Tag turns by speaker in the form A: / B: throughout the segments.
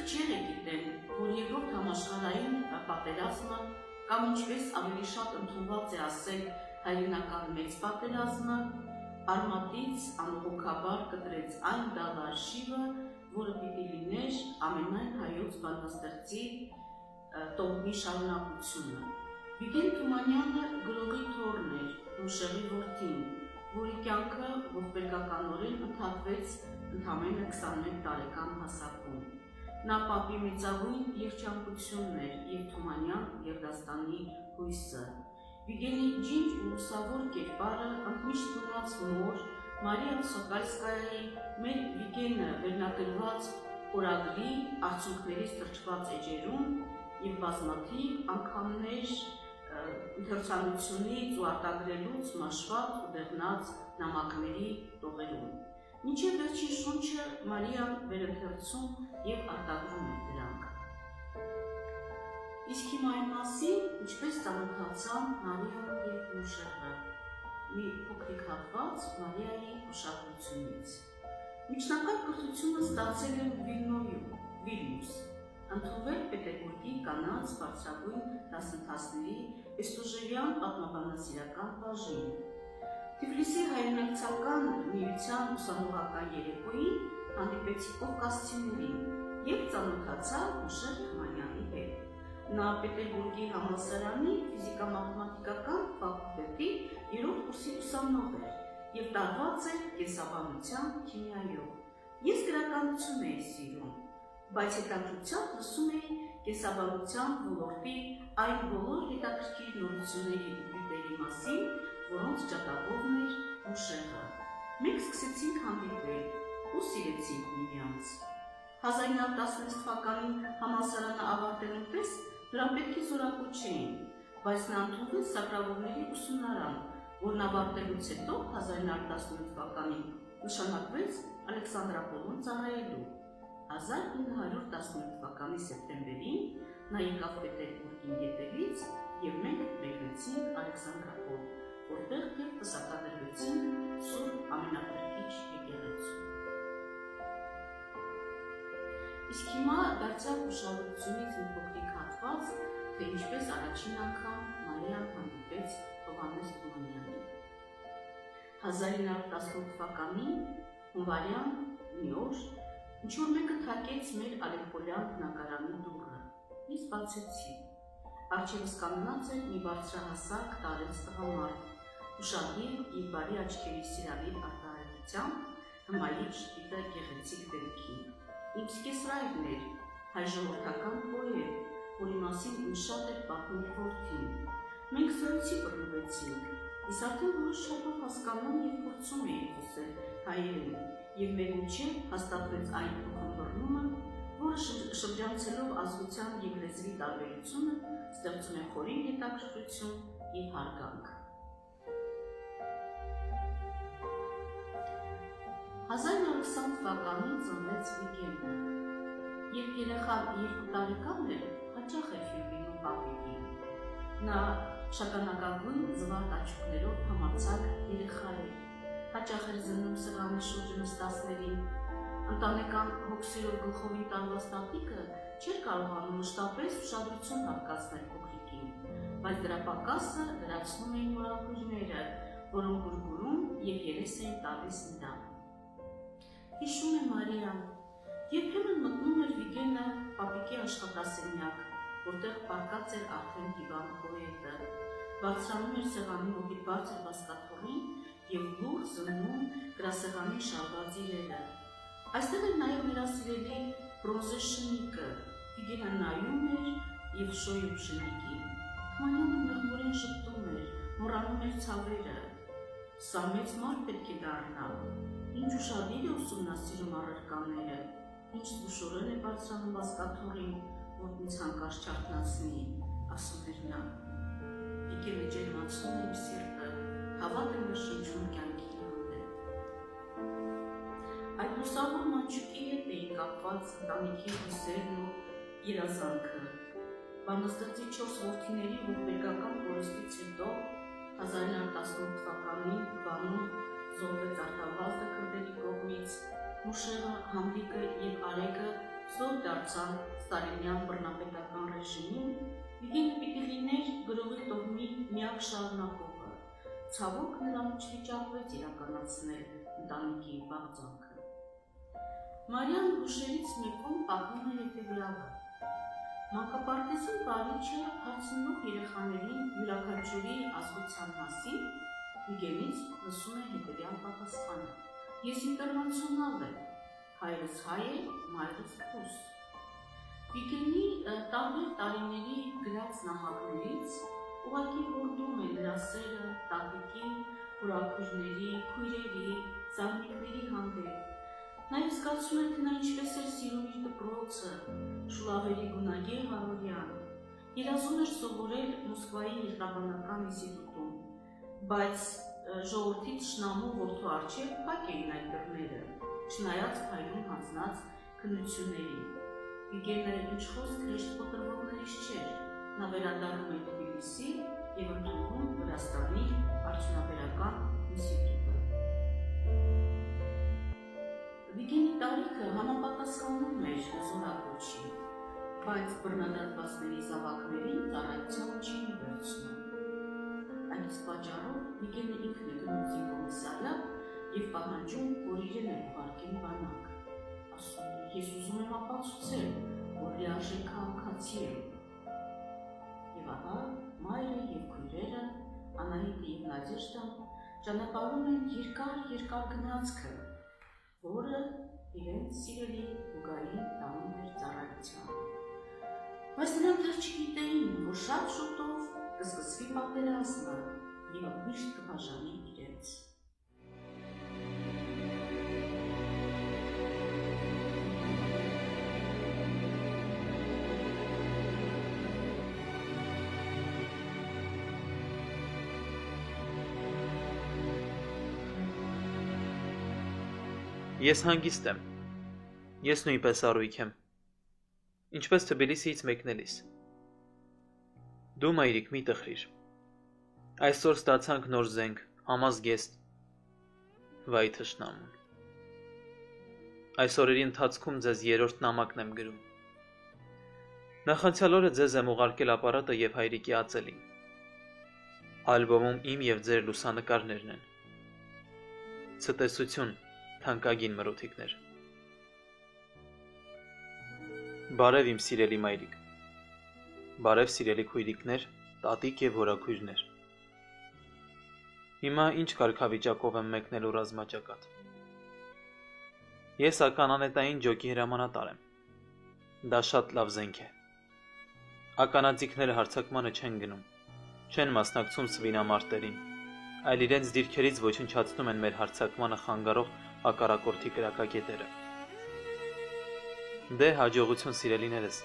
A: քչերը գիտեն, որ երկրորդ համաշխարհային պատերազմը կամ ինչպես ավելի շատ ընդունված է ասել հայրենական մեծ պատերազմը արմատից անողոքաբար կտրեց այն դալար շիվը, որը պիտի լիներ ամենայն հայոց բանաստեղծի տողմի շարունակությունը։ Վիգեն Թումանյանը գրողի թոռն էր, Մուշեղի որդին, որի կյանքը ողբերգականորեն ընդհատվեց ընդամենը 21 տարեկան հասակում։ Նա պապի մեծագույն երջանկությունն էր և Թումանյան Գերդաստանի հույսը։ Վիգենի ջինջ ու լուսավոր կերպարը ընդմիշտ մնաց մոր Մարիա Սոկալսկայայի մեր Վիգենը վերնագրված օրագրի արդյունքներից թրջված էջերում և բազմաթիվ անգամներ ընթերցանությունից ու արտագրելուց մաշված ու դեղնած նամակների տողերում։ Մինչև վերջին շունչը Մարիան վերընթերցում և արտագրում է դրանք։ Իսկ հիմա այն մասին, ինչպես ծանոթացան Մարիան և Մուշեղը, մի փոքրիկ հատված Մարիայի ուշադրությունից։ Միջնակարգ կրթությունը ստացել եմ Վիլնյուս, ընդունվել Պետերբուրգի կանանց բարձրագույն դասընթացների էստուժերյան պատմաբանասիրական բաժին։ Թիֆլիսի հայրենակցական միության ուսանողական երեկոյին հանդիպեցի կովկասցիներին և ծանոթացա Մուշեղ Թումանյանի հետ։ Նա Պետերբուրգի համալսարանի ֆիզիկա-մաթեմատիկական ֆակուլտետի 3-րդ կուրսի ուսանող էր և տարված էր կենսաբանության քիմիայով։ Ես գրականություն էի սիրում, բայց հետաքրքրությամբ լսում էի կենսաբանության ոլորտի այն բոլոր հետաքրքիր նորությունների ու գիտերի մասին, որոնց ջատագովն էր Մուշեղը։ Մենք սկսեցինք հանդիպել ու սիրեցինք միմյանց։ 1916 թվականին համալսարանը ավարտելուն պես նրան պետք է զորակոչ չէին, բայց նա ընդունվեց Սակրավորների ուսումնարան, որն ավարտելուց հետո 1917 թվականին նշանակվեց Ալեքսանդրապոլում ծառայելու։ 1917 թվականի սեպտեմբերին նա եկավ Պետերբուրգին ետևից և մենք բերվեցինք Ալեքսանդրապոլ, որտեղ և պսակադրվեցինք Սուրբ Ամենափրկիչ եկեղեցու։ Իսկ հիմա դարձյալ ուշադրությունից մի փոքրիկ հատված, թե ինչպես առաջին անգամ Մարիան հանդիպեց Հովհաննես Թումանյանին։ 1918 թվականին հունվարյան մի օր ինչ-որ մեկը թակեց մեր Ալեպոլյան բնակարանի դուռը։ Ես բացեցի։ Առջևս կանգնած էր մի բարձրահասակ տարեց տղամարդ, ուշադիր և բարի աչքերի սիրալիր արտահայտությամբ, հմայիչ դիտը գեղեցիկ դեմքին։ Իմ սկեսրայրն էր, հայ ժողովրդական պոետ, որի մասին ինձ շատ էր պատմում որդին։ Մենք զրույցի բռնվեցինք, ես արդեն որոշ շատով հասկանում և փորձում էի խոսել հայերեն, և մեր միջև հաստատվեց այն փոխըմբռնումը, որը շրջանցելով ազգության և լեզվի տարբերությունը ստեղծում է խորին հետաքրքրություն և հարգանք։ 1920 թվականին ծնվեց Վիգենը։ Երբ երեխան 2 տարեկան էր, հաճախ էր ֆիլմում պապիկին։ Նա շագանակագույն զվարթ աչուկներով համարձակ երեխա էր, հաճախ էր զննում սեղանի շուրջը նստածներին։ Ընտանեկան հոգսերով գլխովին տարված տատիկը չէր կարողանում մշտապես ուշադրություն հատկացնել փոքրիկին, բայց դրա պակասը լրացնում էին մորաքույրները, որոնք գուրգուրում և երես էին տալիս նրան։ Հիշում է Մարիան, երբեմն մտնում էր Վիգենը պապիկի աշխատասենյակ, որտեղ պառկած էր արդեն հիվանդ պոետը, բարձրանում էր սեղանի մոտի բարձր բազկաթոռին և լուռ զննում գրասեղանի շալված իրերը։ Այստեղ էր նաև նրա սիրելի բրոնզե շնիկը, Վիգենը նայում էր և շոյում շնիկին։ Թումանյանը մեղմորեն ժպտում էր, մոռանում էր ցավերը։ Սա մեծ մարդ պետք է դառնա, ինչ ուշադիր է ուսումնասիրում առարկաները, ինչ զուշորեն է բարձրանում բազկաթոռին, որ ինձ հանկարծ չարթնացնի, ասում էր նա։ Վիգենը ջերմացնում է իմ սիրտը, հավատ է շնչում կյանքի հանդեպ։ Այդ լուսավոր մանչուկի հետ էին կապված ընտանիքի հույսերն ու երազանքը։ Բանաստեղծի 4 որդիների ողբերգական կորստից հետո 1918 թվականին Վանում զոհվեց Արթավազդը քրդերի կողմից, Մուշեղը, Համլիկը և Արեգը Զոր դարձան Ստալինյան բռնապետական ռեժիմին, Վիգենը պիտի լիներ գրողի տոհմի միակ շարունակողը, ցավոք նրան չվիճակվեց իրականացնել ընտանիքի բաղձանքը։ Մարիան հուշերից մեկում պատմում է հետևյալը. Մանկապարտեզում պարիչը հարցնող երեխաներին յուրաքանչյուրի ազգության մասին Վիգենից լսում է հետևյալ պատասխանը. Ես ինտերնացիոնալ եմ, հայրս հայ է, մայրս ռուս։ Վիգենի տարբեր տարիների գրած նամակներից ուղղակի հորդում է նրա սերը տատիկի, հորաքույրների, քույրերի, զարմիկների հանդեպ։ Նաև զգացում է, թե նա ինչպես էր սիրում իր դպրոցը, Շուլավերի գունագեր Հարորյան, երազում էր սովորել Մոսկվայի երթաբանական ինստիտուտում, բայց ժողովրդի թշնամու որդու առջև փակ էին այդ դռները, չնայած փայլուն հանձնած քննություններին։ Վիգենը ինչ խոսք հեշտ կոտրվողներից չէր, նա վերադառնում է Թբիլիսի և ընդունում Վրաստանի արդյունաբերական ինստիտուտը։ Վիգենի տարիքը համապատասխանում էր զորակոչի, բայց բռնադատվածների զավակներին ծառայության չի վերցնում։ Այդ իսկ պատճառով Վիգենը ինքն է գնում զինկոմիսարիատ և պահանջում, որ իրեն է ուղարկեն բանակ։ Ասում է, ես ուզում եմ ապացուցել, որ լիարժեք քաղաքացի եմ։ Եվ ահա մայրը և քույրերը, Անահիտը և Նադեժդան ճանապարհում են երկար գնացքը, որը իրենց սիրելի Ուգային տանում էր ծառայության։ Բայց նրանք դեռ չգիտեին, որ շատ շուտով կսկսվի պատերազմը և միշտ կբաժանի իրենց։
B: Ես հանգիստ եմ, ես նույնպես առույգ եմ, ինչպես Թբիլիսիից մեկնելիս։ Դու մայրիկ մի տխրիր, այսօր ստացանք նոր զենք, համազգեստ, վայ թշնամուն։ Այս օրերի ընթացքում ձեզ երրորդ նամակն եմ գրում։ Նախանցյալ օրը ձեզ եմ ուղարկել ապարատը և հայրիկի ածելին։ Ալբոմում իմ և ձեր լուսանկարներն են։ Ցտեսություն, թանկագին մրոթիկներ։ Բարև իմ սիրելի մայրիկ, բարև սիրելի քույրիկներ, տատիկ և հորաքույրներ։ Հիմա ինչ կարգավիճակով եմ մեկնելու ռազմաճակատ։ Ես ականանետային ջոկի հրամանատար եմ։ Դա շատ լավ զենք է։ Ականաձիգները հարձակմանը չեն գնում, չեն մասնակցում սվինամարտերին, այլ իրենց դիրքերից ոչնչացնում են մեր հարձակմանը խանգարող հակառակորդի կրակակետերը։ Դե հաջողություն սիրելիներս,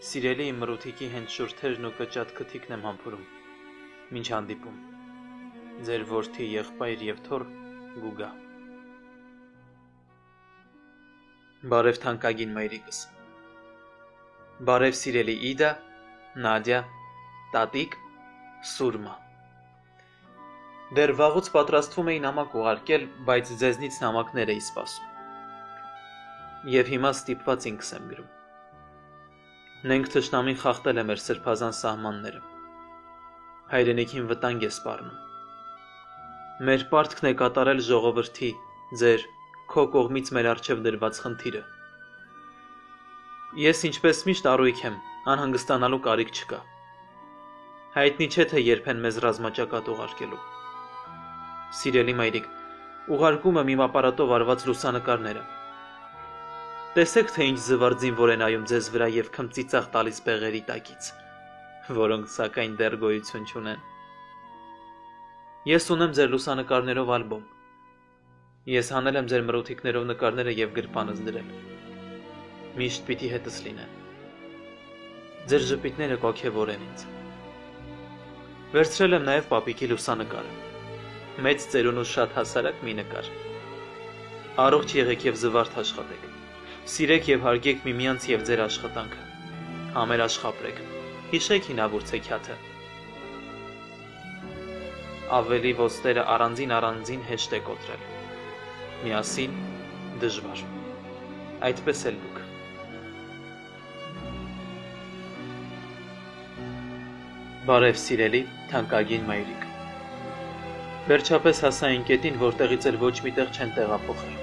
B: սիրելի իմ մրոթիկի հենց շուրթերն ու կճատ քթիկն եմ համբուրում, մինչ հանդիպում, ձեր որդի եղբայր և թոռ Գուգա։ Բարև թանկագին մայրիկս, բարև սիրելի Իդա, Նադյա, տատիկ, Սուրմա։ Դեռ վաղուց պատրաստվում էի նամակ ուղարկել, բայց ձեզնից նամակներ էի սպասում։ Եվ հիմա ստիպված ինքս եմ գրում։ Նենք թշնամին խախտել է մեր սրբազան սահմանները։ Հայրենիքին վտանգ է սպառնում։ Մեր պարտքն է կատարել ժողովրդի, ձեր, քո կողմից մեր առջև դրված խնդիրը։ Ես ինչպես միշտ առույգ եմ, անհանգստանալու կարիք չկա։ Հայտնի չէ, թե երբ են մեզ ռազմաճակատ ուղարկելու։ Սիրելի մայրիկ, ուղարկում եմ իմ ապարատով արված լուսանկարները։ Տեսեք, թե ինչ զվարձին որ են այում ձեզ վրա և քմծիծաղ տալիս բեղերի տակից, որոնք սակայն դեռ գոյություն չունեն։ Ես ունեմ ձեր լուսանկարներով ալբոմ։ Ես հանել եմ ձեր մրոթիկներով նկարները և գրպանս դրել։ Միշտ պիտի հետս լինեն։ Ձեր ժպիտները կոգևորեն ինձ։ Վերցրել եմ նաև պապիկի լուսանկարը։ Մեծ ծերուն ու շատ հասարակ մի նկար։ Առողջ եղեք և զվարթ աշխատեք։ Սիրեք և հարգեք միմյանց և ձեր աշխատանքը։ Համերաշխ ապրեք։ Հիշեք հինավուրց հեքիաթը։ Ավելի ոստերը առանձին հեշտ է կոտրել։ Միասին դժվար։ Այդպես էլ դուք։ Բարև սիրելի, թանկագին մայրիկ։ Վերջապես հասա այն կետին, որտեղից էլ ոչ միտեղ չեն տեղափոխել։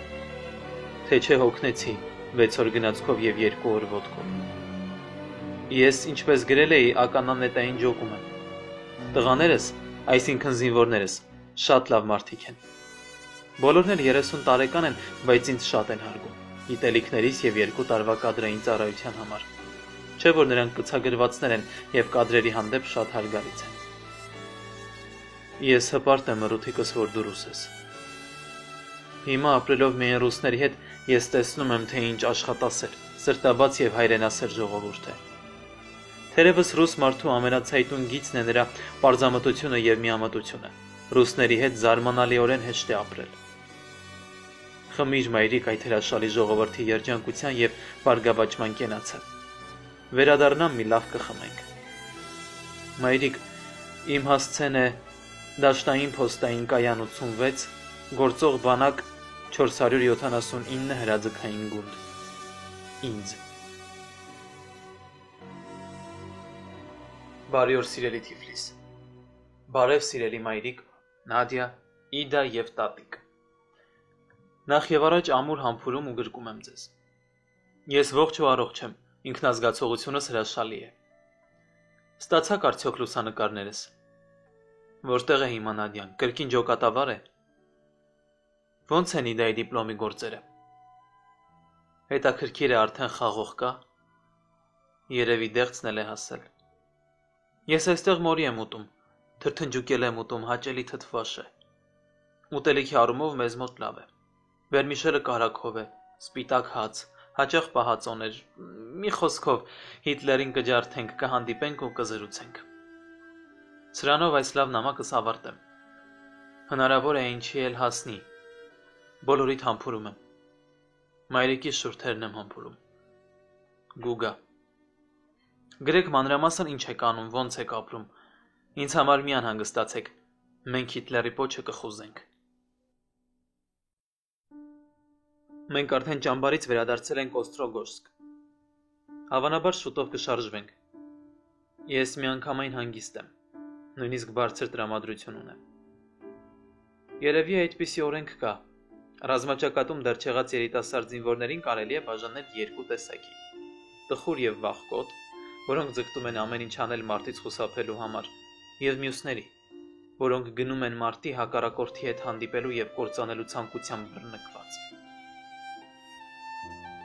B: Թե չէ հոգնեցի 6 օր գնացքով եւ 2 օր ոտքով։ Ես, ինչպես գրել էի, ականանետային ջոկում եմ։ Տղաներս, այսինքն զինվորներս, շատ լավ մարդիկ են։ Բոլորն էլ 30 տարեկան են, բայց ինձ շատ են հարգում։ Գիտելիքներիս եւ 2 տարվա կադրային ծառայության համար։ Չէ՞ որ նրանք կցագրվածներ են եւ կադրերի հանդեպ շատ հարգալից են։ Ես հպարտ եմ մռութիկս, որ դու ռուս ես։ Հիմա ապրելով միայն ռուսների հետ, ես տեսնում եմ, թե ինչ աշխատասեր, սրտաբաց եւ հայրենասեր ժողովուրդ է։ Թերևս ռուս մարդու ամենացայտուն գիծն է նրա պարզամտությունը եւ միամտությունը։ Ռուսների հետ զարմանալիորեն հեշտ է ապրել։ Խմիր մայրիկ այդ հրաշալի ժողովրդի երջանկության եւ բարգավաճման կենացը։ Վերադառնամ մի լավ կխմենք։ Մայրիկ, իմ հասցեն է դաշտային փոստային կայան 86, գործող բանակ 479 հրաձգային գունդ։ Ինձ։ Բարի օր սիրելի Թիֆլիս։ Բարև սիրելի մայրիկ, Նադիա, Իդա եւ տատիկ։ Նախ եւ առաջ ամուր համբուրում ու գրկում եմ ձեզ։ Ես ողջ ու առողջ եմ, ինքնազգացողությունս հրաշալի է։ Ստացաք արդյոք լուսանկարներս։ Որտեղ է հիմա Նադյան, կրկին ջոկատավար է։ Ոնց են Իդայի դիպլոմի գործերը։ Հետաքրքիր է արդեն խաղող կա։ Երևի դեղցն էլ է հասել։ Ես այստեղ մորի եմ ուտում, թրթնջուկել եմ ուտում, հաճելի թթվաշ է։ Ուտելիքի առումով մեզ մոտ լավ է։ Վերմիշելը կարագով է, սպիտակ հաց, հաճախ պահածոներ, մի խոսքով Հիտլերին կջարդենք, կհանդիպենք ու կզրուցենք։ Սրանով այս լավ նամակս ավարտեմ։ Հնարավոր է ինչի էլ հասնի։ Բոլորիդ համբուրում եմ։ Մայրիկի շուրթերն եմ համբուրում։ Գուգա։ Գրեք մանրամասն ինչ եք անում, ոնց եք ապրում։ Ինձ համար մի անհանգստացեք։ Մենք Հիտլերի պոչը կխուզենք։ Մենք արդեն ճամբարից վերադարձել ենք Օստրոգոժսկ։ Հավանաբար շուտով կշարժվենք։ Ես միանգամայն հանգիստ եմ, նույնիսկ բարձր տրամադրություն ունեմ։ Երևի այդպիսի օրենք կա։ Ռազմաճակատում դեռ չեղած երիտասարդ զինվորներին կարելի է բաժանել 2 տեսակի՝ տխուր եւ վախկոտ, որոնք ձգտում են ամեն ինչ անել մարդից խուսափելու համար, եւ մյուսների, որոնք գնում են մարդի հակառակորդի հետ հանդիպելու եւ կործանելու ցանկությամբ բռնկված։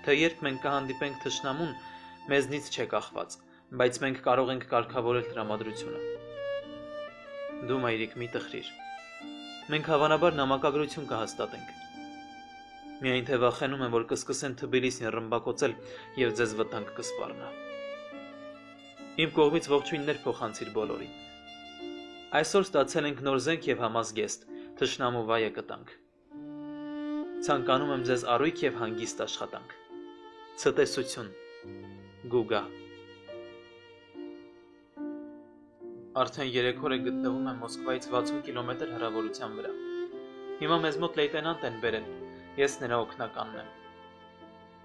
B: Թե երբ մենք կհանդիպենք թշնամուն, մեզնից չէ կախված, բայց մենք կարող ենք կարգավորել տրամադրությունը։ Դու մայրիկ մի տխրիր։ Մենք հավանաբար նամակագրություն կհաստատենք։ Միայն թե վախենում եմ, որ կսկսեն Թբիլիսին ռմբակոծել եւ ձեզ վտանգ կսպառնա։ Իմ կողմից ողջույններ փոխանցիր բոլորին։ Այսօր ստացել ենք նոր զենք եւ համազգեստ, թշնամու վայը կտանք։ Ցանկանում եմ ձեզ առույգ եւ հանգիստ աշխատանք։ Ցտեսություն։ Գուգա։ Արդեն 3 օր է գտնվում եմ Մոսկվայից 60 կիլոմետր հեռավորության վրա։ Հիմա մեզ մոտ լեյտենանտ են բերել, ես նրա օգնականն եմ։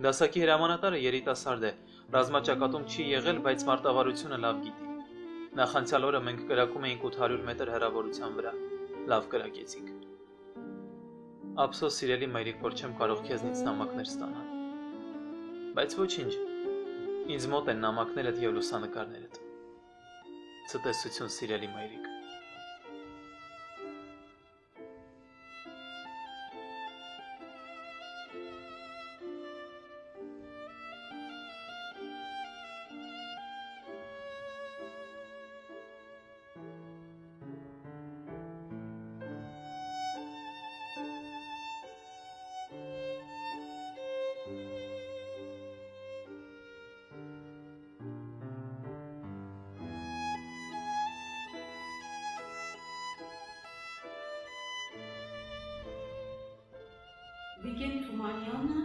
B: Դասակի հրամանատարը երիտասարդ է, ռազմաճակատում չի եղել, բայց մարտավարությունը լավ գիտի։ Նախանցյալ օրը մենք կրակում էինք 800 մետր հեռավորության վրա, լավ կրակեցինք։ Ափսոս սիրելի մայրիկ, որ չեմ կարող քեզնից նամակներ ստանալ։ Բայց ոչինչ, ինձ մոտ են նամակներդ եւ լուսանկարներդ։ Ցտեսություն սիրելի մայրիկ։
A: Վիգեն Թումանյանը,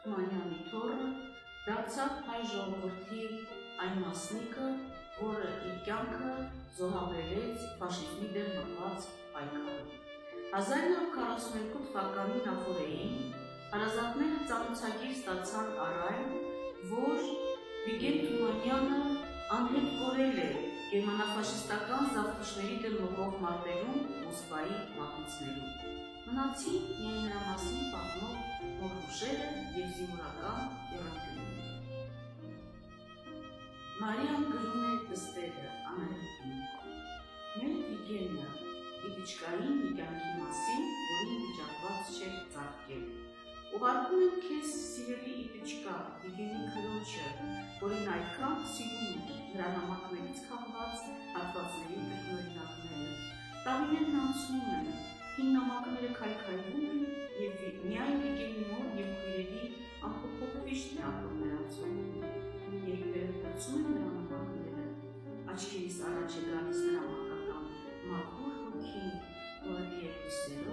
A: Թումանյանի թոռը, դարձավ հայ ժողովրդի այն մասնիկը, որը իր կյանքը զոհաբերեց ֆաշիզմի դեմ մղված պայքարում։ 1942 թվականի նախօրեին հարազատները ծանոթագիր ստացան առ այն, որ Վիգեն Թումանյանը անհետ կորել է գերմանաֆաշիստական զավթիչների դեմ մղող մարտերում Մոսկվայի մատուցներում։ Մնացին միայն նրա մասին պատմող հուշերը և զինվորական եռանկյունները։ Մարիան գրում է դստերը Անահիտին։ Մեր Վիգենը իպիչկային մի կյանքի մասին, որին վիճակված չէր ծաղկել։ Ուղարկում եմ քեզ սիրելի իպիչկա, Վիգենի քրոջը, որին այդքան սիրում էր նրա նամակներից քաղված հատվածների կրկնօրինակները։ Տարիներն անցնում են, հին նամակները քայքայվում են և միայն Վիգենի մոր և քույրերի ամփոփողվիշն է ապրում նրանցում։ Երբ վերադարձում են նրա նամակները, աչքերիս առաջ է գալիս նրա մանկական մաքուր հոգին, որը երկուսերով